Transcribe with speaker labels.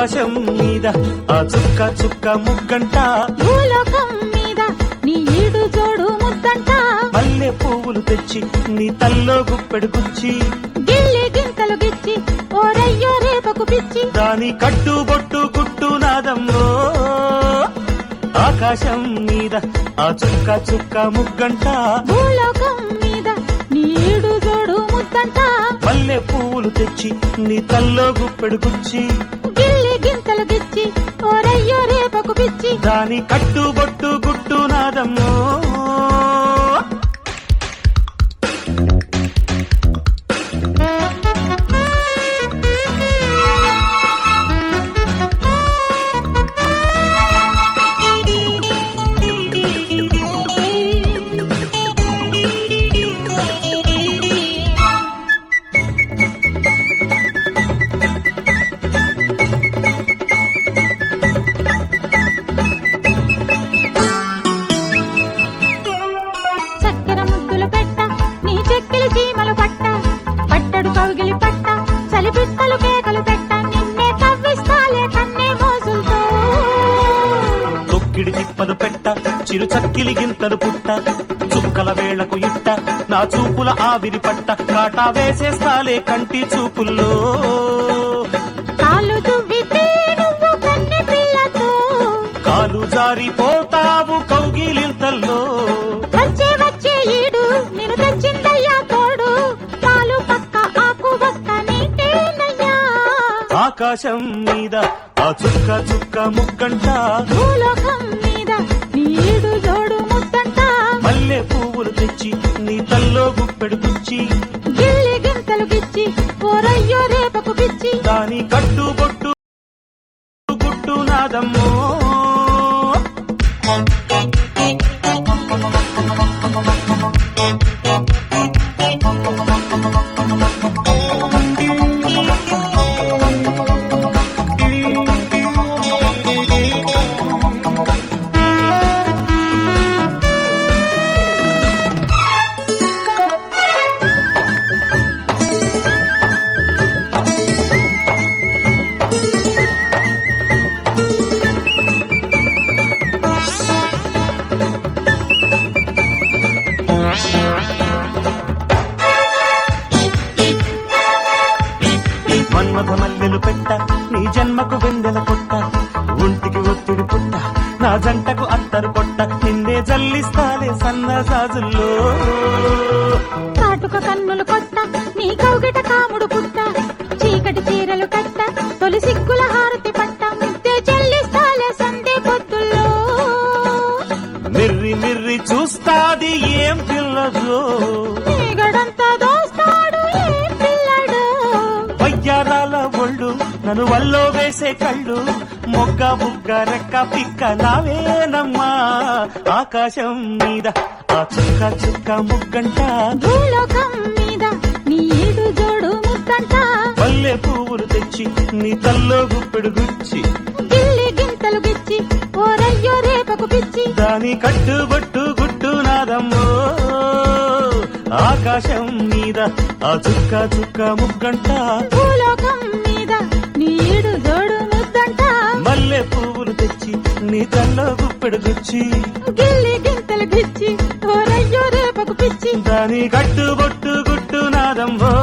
Speaker 1: ఆకాశం మీద ఆ చుక్క చుక్క ముగ్గంట,
Speaker 2: భూలోకం మీద నీ ఈడు జోడు ముద్దంట,
Speaker 1: మల్లె పువ్వులు తెచ్చి నీ తల్లో గుప్పెడు గుచ్చి,
Speaker 2: గిల్లి గింతలు గిచ్చి ఓరయ్యో రేపకు పిచ్చి,
Speaker 1: దాని కట్టు బొట్టు గుట్టు నాదమ్మో. ఆకాశం మీద ఆ చుక్క చుక్క ముగ్గంట,
Speaker 2: భూలోకం మీద నీ ఈడు జోడు ముద్దంట,
Speaker 1: మల్లె పువ్వులు తెచ్చి నీ తల్లో గుప్పెడు గుచ్చి,
Speaker 2: గిల్లి గింతలు గిచ్చి ఓరయ్యో రేపకు పిచ్చి,
Speaker 1: దాని కట్టు బొట్టు గుట్టు నాదమ్మో.
Speaker 2: చక్కెర ముద్దులు పెట్ట నీ చెక్కిలి చీమలు పట్ట, పట్టడు కౌగిలి పట్ట చలిపిట్టలు కేకలు పెట్ట, నిన్నే తవ్విస్తాలే కన్నే మోజులతో.
Speaker 1: తొక్కిడి తిప్పలు పెట్ట చిరు చక్కిలి గింతలు పుట్ట, చుక్కల వేళకు ఇట్ట నా చూపుల ఆవిరి పట్ట, కాటా వేసేస్తాలే కంటి చూపుల్లో.
Speaker 2: కాళ్ళు దువ్వితే నువ్వు కన్నె పిల్లతో,
Speaker 1: కాలు జారిపోతావు కౌగిలింతల్లో.
Speaker 2: వచ్చే వచ్చే ఈడు నిన్ను తెచ్చిందయ్యా తోడు, పాలు పక్క ఆకు బక్క నీటేనయ్యా.
Speaker 1: ఆకాశం మీద ఆ చుక్క చుక్క ముగ్గంట,
Speaker 2: భూలోకం మీద నీ ఈడు జోడు ముద్దంట,
Speaker 1: మల్లె పువ్వులు తెచ్చి నీ తల్లో గుప్పెడు గుచ్చి,
Speaker 2: గిల్లి గింతలు గిచ్చి ఓరయ్యో రేపకు పిచ్చి,
Speaker 1: దాని కట్టు బొట్టు గుట్టు నాదమ్మో. మన్మథ మల్లెలు పెట్ట నీ జన్మకు వెందెల కొట్ట, ఒంటికి ఒత్తిడి పుట్ట నా జంటకు అత్తరు కొట్ట, నిన్నే జల్లిస్తాలే సన్న సాజుల్లో.
Speaker 2: కాటుక కన్నులు కొట్ట నీ కౌగిట కాముడు పుట్ట, చీకటి చీరలు కట్ట తొలి సిగ్గుల హారతి పట్ట, ముద్దే చెల్లిస్తాలే సందే పొద్దుల్లో.
Speaker 1: మిర్రి మిర్రి చూస్తాది ఏం పిల్లదో,
Speaker 2: నీగడంతా దోస్తాడు ఏ పిల్లడు,
Speaker 1: వయ్యారాల ఒళ్ళు నన్ను వల్లో వేసే కళ్ళు, మొగ్గ బుగ్గ రెక్క పిక్క నావేనమ్మా. ఆకాశం మీద ఆ చుక్క చుక్క ముగ్గంట,
Speaker 2: భూలోకం మీద నీ ఈడు జోడు ముద్దంట,
Speaker 1: మల్లె పువ్వులు తెచ్చి నీ తల్లో గుప్పెడు గుచ్చి,
Speaker 2: గిల్లి గింతలు గిచ్చి ఓరయ్యో రేపకు పిచ్చి,
Speaker 1: దాని కట్టు బొట్టు గుట్టు నాదమ్మో. ఆకాశం మీద ఆ చుక్క చుక్క ముగ్గంట,
Speaker 2: భూలోకం మీద నీ ఈడు జోడు ముద్దంట,
Speaker 1: మల్లె పువ్వులు తెచ్చి నీ తల్లో గుప్పెడు గుచ్చి,
Speaker 2: గిల్లి గింతలు గిచ్చి ఓరయ్యో రేపకు పిచ్చి,
Speaker 1: దాని కట్టు బొట్టు గుట్టు నాదమ్మో.